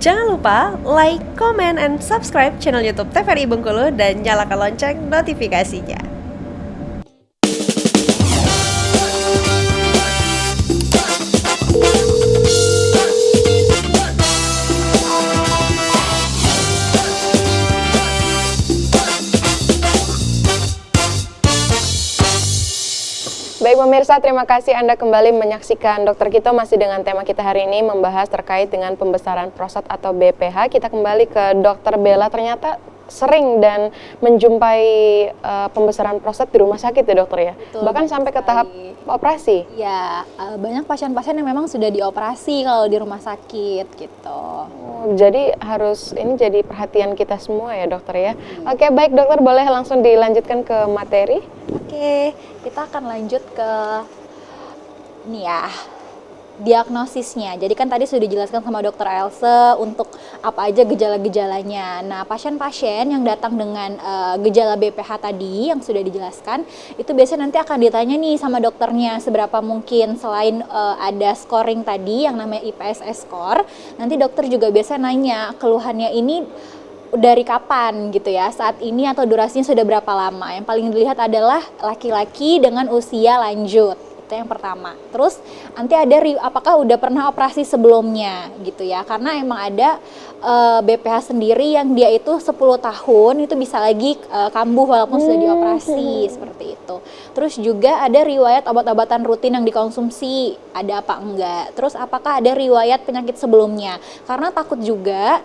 Jangan lupa like, comment, and subscribe channel YouTube TVRI Bengkulu dan nyalakan lonceng notifikasinya. Baik pemirsa, terima kasih Anda kembali menyaksikan Dokter Kito. Masih dengan tema kita hari ini membahas terkait dengan pembesaran prostat atau BPH. Kita kembali ke Dokter Bella. Ternyata sering dan menjumpai pembesaran prostat di rumah sakit ya dokter ya? Betul, bahkan sampai ke tahap operasi? Ya, banyak pasien-pasien yang memang sudah dioperasi kalau di rumah sakit gitu. Jadi harus, ini jadi perhatian kita semua ya dokter ya? Oke, baik dokter, boleh langsung dilanjutkan ke materi? Oke, kita akan lanjut ke ini ya, diagnosisnya. Jadi kan tadi sudah dijelaskan sama dokter Else untuk apa aja gejala-gejalanya. Nah, pasien-pasien yang datang dengan gejala BPH tadi yang sudah dijelaskan, itu biasanya nanti akan ditanya nih sama dokternya seberapa mungkin selain ada scoring tadi yang namanya IPSS score, nanti dokter juga biasa nanya keluhannya ini dari kapan gitu ya, saat ini atau durasinya sudah berapa lama. Yang paling dilihat adalah laki-laki dengan usia lanjut. Itu yang pertama. Terus nanti ada apakah udah pernah operasi sebelumnya gitu ya, karena emang ada BPH sendiri yang dia itu 10 tahun itu bisa lagi kambuh walaupun sudah dioperasi seperti itu. Terus juga ada riwayat obat-obatan rutin yang dikonsumsi, ada apa enggak. Terus apakah ada riwayat penyakit sebelumnya, karena takut juga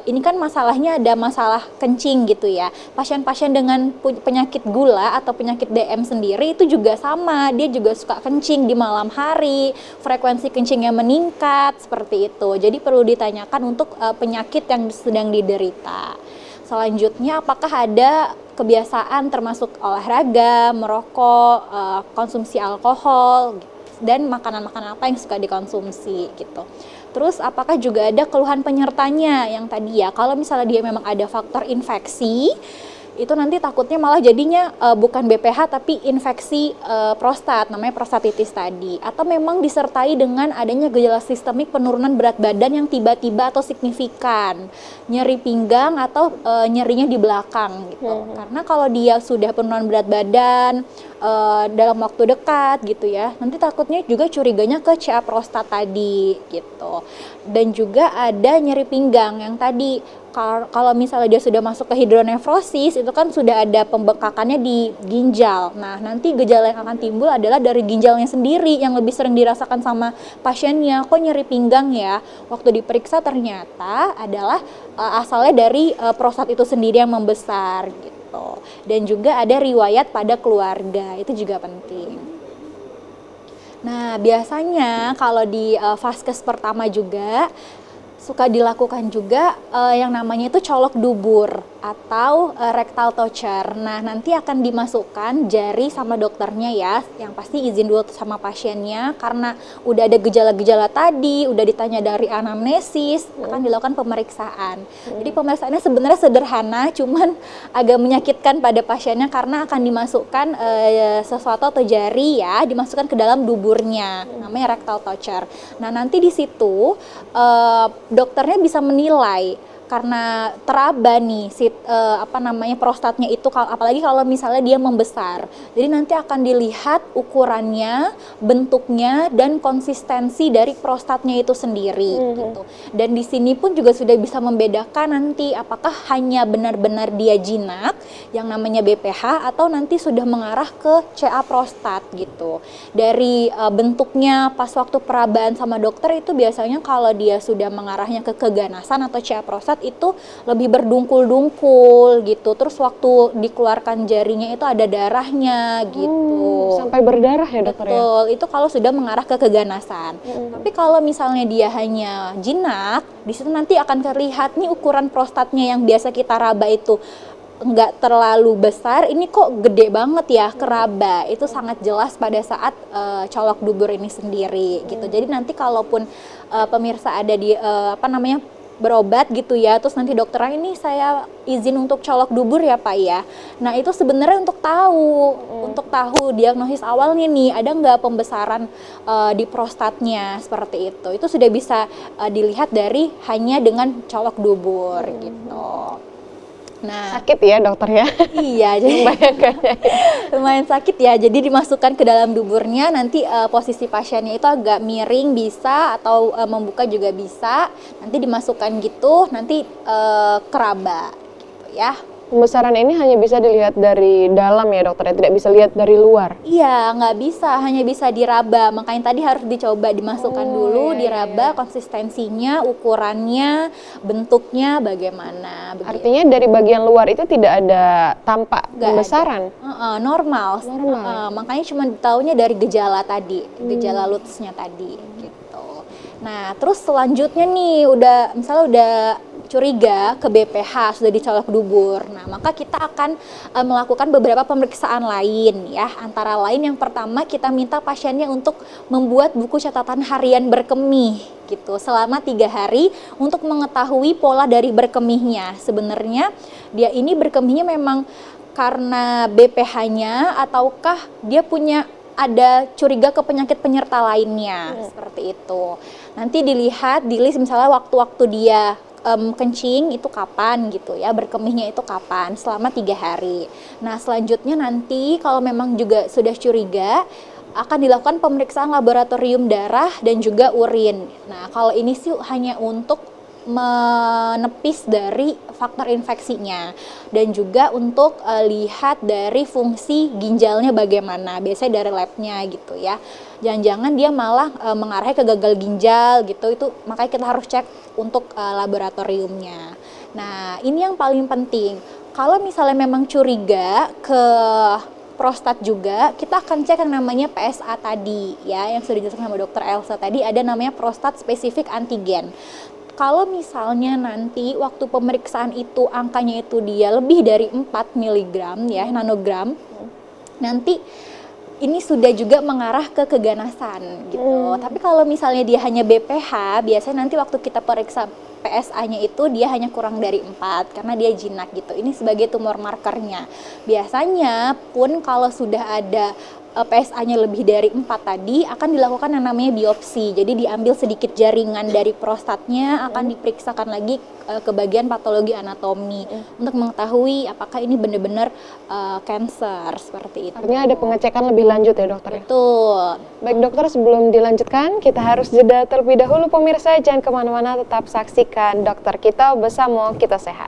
ini kan masalahnya ada masalah kencing gitu ya. Pasien-pasien dengan penyakit gula atau penyakit DM sendiri itu juga sama, dia juga suka kencing di malam hari, frekuensi kencingnya meningkat seperti itu. Jadi perlu ditanyakan untuk penyakit yang sedang diderita. Selanjutnya, apakah ada kebiasaan termasuk olahraga, merokok, konsumsi alkohol, dan makanan-makanan apa yang suka dikonsumsi gitu. Terus apakah juga ada keluhan penyertanya yang tadi ya, kalau misalnya dia memang ada faktor infeksi, itu nanti takutnya malah jadinya bukan BPH tapi infeksi prostat, namanya prostatitis tadi. Atau memang disertai dengan adanya gejala sistemik penurunan berat badan yang tiba-tiba atau signifikan, nyeri pinggang atau nyerinya di belakang gitu. Karena kalau dia sudah penurunan berat badan dalam waktu dekat gitu ya, nanti takutnya juga curiganya ke CA prostat tadi gitu. Dan juga ada nyeri pinggang yang tadi, kalau misalnya dia sudah masuk ke hidronefrosis, itu kan sudah ada pembekakannya di ginjal. Nah, nanti gejala yang akan timbul adalah dari ginjalnya sendiri yang lebih sering dirasakan sama pasiennya. Kok nyeri pinggang ya? Waktu diperiksa ternyata adalah asalnya dari prostat itu sendiri yang membesar gitu. Dan juga ada riwayat pada keluarga, itu juga penting. Nah, biasanya kalau di vaskes pertama juga suka dilakukan juga yang namanya itu colok dubur atau rectal toucher. Nah, nanti akan dimasukkan jari sama dokternya ya, yang pasti izin dulu sama pasiennya karena udah ada gejala-gejala tadi, udah ditanya dari anamnesis, akan dilakukan pemeriksaan. Jadi pemeriksaannya sebenarnya sederhana, cuman agak menyakitkan pada pasiennya karena akan dimasukkan sesuatu atau jari ya, dimasukkan ke dalam duburnya, namanya rectal toucher. Nah, nanti di situ dokternya bisa menilai karena teraba nih prostatnya itu, apalagi kalau misalnya dia membesar. Jadi nanti akan dilihat ukurannya, bentuknya, dan konsistensi dari prostatnya itu sendiri gitu. Dan di sini pun juga sudah bisa membedakan nanti apakah hanya benar-benar dia jinak yang namanya BPH atau nanti sudah mengarah ke CA prostat gitu. Dari bentuknya pas waktu perabaan sama dokter itu biasanya kalau dia sudah mengarahnya ke keganasan atau CA prostat itu lebih berdungkul-dungkul gitu. Terus waktu dikeluarkan jarinya itu ada darahnya gitu. Sampai berdarah ya dokter? Betul, ya? Itu kalau sudah mengarah ke keganasan. Tapi kalau misalnya dia hanya jinak, di situ nanti akan terlihat nih ukuran prostatnya yang biasa kita raba itu nggak terlalu besar, ini kok gede banget ya, keraba. Itu sangat jelas pada saat colok dubur ini sendiri gitu. Jadi nanti kalaupun pemirsa ada di berobat gitu ya, terus nanti dokternya ini saya izin untuk colok dubur ya Pak ya. Nah itu sebenarnya untuk tahu diagnosis awalnya nih ada nggak pembesaran di prostatnya seperti itu. Itu sudah bisa dilihat dari hanya dengan colok dubur gitu. Nah, Sakit ya dokter ya? iya, jadi Membayangkannya. lumayan sakit ya. Jadi dimasukkan ke dalam duburnya, nanti posisi pasiennya itu agak miring bisa atau membuka juga bisa. Nanti dimasukkan gitu, nanti keraba gitu ya. Pembesaran ini hanya bisa dilihat dari dalam ya dokter ya, tidak bisa lihat dari luar. Iya, nggak bisa, hanya bisa diraba. Makanya tadi harus dicoba dimasukkan dulu, diraba konsistensinya, ukurannya, bentuknya bagaimana. Begitu. Artinya dari bagian luar itu tidak ada tampak Nggak pembesaran. Normal. Normal. Makanya cuma taunya dari gejala tadi, gejala lutsnya tadi gitu. Nah, terus selanjutnya nih misalnya udah curiga ke BPH, sudah dicolok dubur. Nah, maka kita akan melakukan beberapa pemeriksaan lain ya. Antara lain yang pertama kita minta pasiennya untuk membuat buku catatan harian berkemih gitu selama 3 hari untuk mengetahui pola dari berkemihnya. Sebenarnya dia ini berkemihnya memang karena BPH-nya ataukah dia ada curiga ke penyakit penyerta lainnya seperti itu. Nanti dilihat di list misalnya waktu-waktu dia kencing itu kapan gitu ya, berkemihnya itu kapan selama 3 hari. Nah selanjutnya nanti kalau memang juga sudah curiga akan dilakukan pemeriksaan laboratorium darah dan juga urin. Nah kalau ini sih hanya untuk menepis dari faktor infeksinya dan juga untuk lihat dari fungsi ginjalnya bagaimana, biasanya dari labnya gitu ya. Jangan-jangan dia malah mengarah ke gagal ginjal gitu, itu makanya kita harus cek untuk laboratoriumnya. Nah ini yang paling penting, kalau misalnya memang curiga ke prostat juga, kita akan cek yang namanya PSA tadi ya, yang sudah dijelaskan sama dokter Elsa tadi, ada namanya prostat spesifik antigen. Kalau misalnya nanti waktu pemeriksaan itu angkanya itu dia lebih dari 4 mg ya, nanogram, nanti ini sudah juga mengarah ke keganasan gitu. Tapi kalau misalnya dia hanya BPH, biasanya nanti waktu kita periksa PSA-nya itu dia hanya kurang dari 4 karena dia jinak gitu. Ini sebagai tumor markernya. Biasanya pun kalau sudah ada PSA-nya lebih dari 4 tadi akan dilakukan yang namanya biopsi. Jadi diambil sedikit jaringan dari prostatnya, akan diperiksakan lagi ke bagian patologi anatomi untuk mengetahui apakah ini benar-benar cancer seperti itu. Artinya ada pengecekan lebih lanjut ya dokter ya? Betul. Baik dokter, sebelum dilanjutkan kita harus jeda terlebih dahulu pemirsa, jangan kemana-mana, tetap saksikan Dokter Kito bersama Kita Sehat.